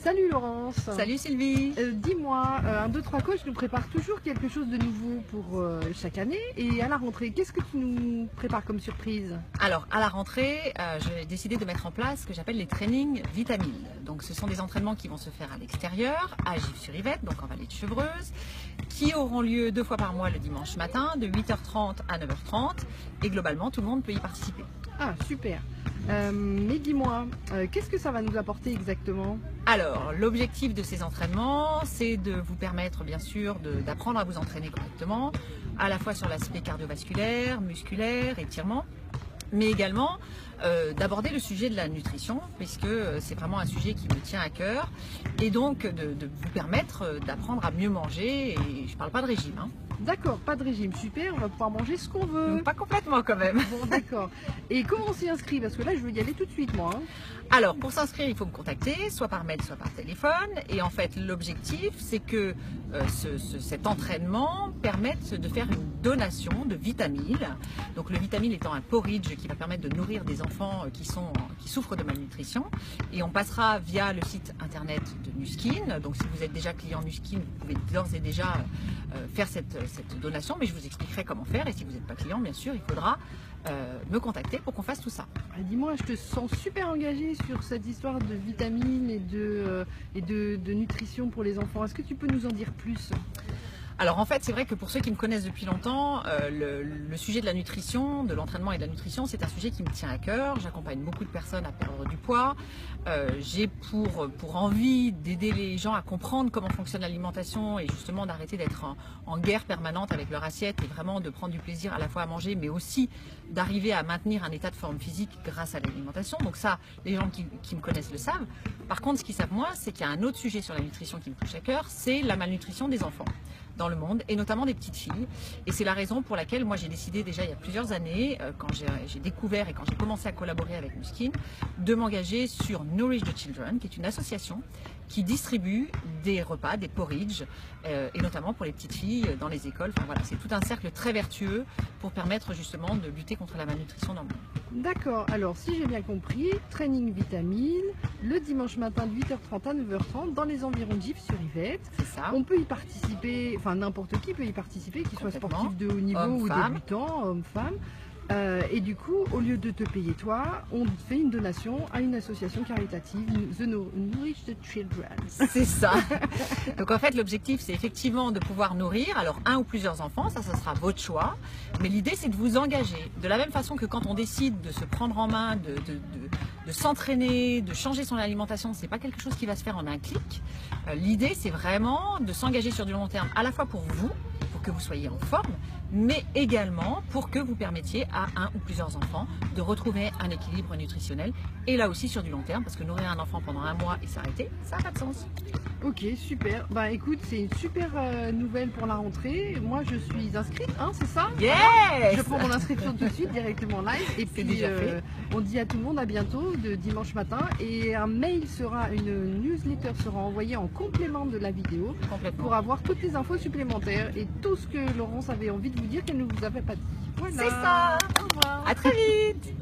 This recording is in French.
Salut Laurence. Salut Sylvie. Dis-moi, un 2, 3 coach nous prépare toujours quelque chose de nouveau pour chaque année. Et à la rentrée, qu'est-ce que tu nous prépares comme surprise? Alors à la rentrée, j'ai décidé de mettre en place ce que j'appelle les trainings vitamines. Donc ce sont des entraînements qui vont se faire à l'extérieur, à Gif-sur-Yvette, donc en vallée de Chevreuse, qui auront lieu 2 fois par mois le dimanche matin, de 8h30 à 9h30. Et globalement, tout le monde peut y participer. Ah, super. Mais dis-moi, qu'est-ce que ça va nous apporter exactement? Alors, l'objectif de ces entraînements, c'est de vous permettre, bien sûr, d'apprendre à vous entraîner correctement, à la fois sur l'aspect cardiovasculaire, musculaire, étirement, mais également d'aborder le sujet de la nutrition, puisque c'est vraiment un sujet qui me tient à cœur, et donc de vous permettre d'apprendre à mieux manger, et je ne parle pas de régime. D'accord, pas de régime, super, on va pouvoir manger ce qu'on veut. Pas complètement quand même. Bon, d'accord. Et comment on s'y inscrit? Parce que là, je veux y aller tout de suite, moi. Alors, pour s'inscrire, il faut me contacter, soit par mail, soit par téléphone. Et en fait, l'objectif, c'est que cet entraînement permette de faire une donation de Vitamil. Donc, le Vitamil étant un porridge qui va permettre de nourrir des enfants qui souffrent de malnutrition. Et on passera via le site internet de Nuskin. Donc, si vous êtes déjà client Nuskin, vous pouvez d'ores et déjà faire cette donation. Mais je vous expliquerai comment faire. Et si vous n'êtes pas client, bien sûr, il faudra me contacter pour qu'on fasse tout ça. Dis-moi, je te sens super engagée sur cette histoire de vitamines et de nutrition pour les enfants. Est-ce que tu peux nous en dire plus? Alors en fait, c'est vrai que pour ceux qui me connaissent depuis longtemps, le sujet de la nutrition, de l'entraînement et de la nutrition, c'est un sujet qui me tient à cœur. J'accompagne beaucoup de personnes à perdre du poids. J'ai pour envie d'aider les gens à comprendre comment fonctionne l'alimentation et justement d'arrêter d'être en guerre permanente avec leur assiette et vraiment de prendre du plaisir à la fois à manger, mais aussi d'arriver à maintenir un état de forme physique grâce à l'alimentation. Donc ça, les gens qui me connaissent le savent. Par contre, ce qu'ils savent moins, c'est qu'il y a un autre sujet sur la nutrition qui me touche à cœur, c'est la malnutrition des enfants dans le monde et notamment des petites filles. Et c'est la raison pour laquelle moi j'ai décidé déjà il y a plusieurs années, quand j'ai découvert et quand j'ai commencé à collaborer avec Nuskin, de m'engager sur Nourish the Children, qui est une association qui distribue des repas, des porridge, et notamment pour les petites filles dans les écoles. Enfin voilà, c'est tout un cercle très vertueux pour permettre justement de lutter contre la malnutrition dans le monde. D'accord, alors si j'ai bien compris, training vitamine, le dimanche matin de 8h30 à 9h30 dans les environs de Gif-sur-Yvette. C'est ça. On peut y participer, enfin n'importe qui peut y participer, qu'il soit sportif de haut niveau ou débutant, homme-femme. Et du coup, au lieu de te payer toi, on fait une donation à une association caritative, The Nourish the Children. C'est ça. Donc en fait, l'objectif, c'est effectivement de pouvoir nourrir, alors un ou plusieurs enfants, ça sera votre choix. Mais l'idée, c'est de vous engager. De la même façon que quand on décide de se prendre en main, de s'entraîner, de changer son alimentation, c'est pas quelque chose qui va se faire en un clic. L'idée, c'est vraiment de s'engager sur du long terme, à la fois pour vous, pour que vous soyez en forme, mais également pour que vous permettiez à un ou plusieurs enfants de retrouver un équilibre nutritionnel. Et là aussi sur du long terme, parce que nourrir un enfant pendant un mois et s'arrêter, ça n'a pas de sens. Ok, super. Bah écoute, c'est une super nouvelle pour la rentrée. Moi, je suis inscrite, c'est ça? Yes! Je prends mon inscription tout de suite, directement live. Et puis, déjà fait. On dit à tout le monde à bientôt, de dimanche matin. Et une newsletter sera envoyée en complément de la vidéo pour avoir toutes les infos supplémentaires et tout ce que Laurence avait envie de vous dire qu'elle ne vous avait pas dit. Voilà. C'est ça. Au revoir. À très vite.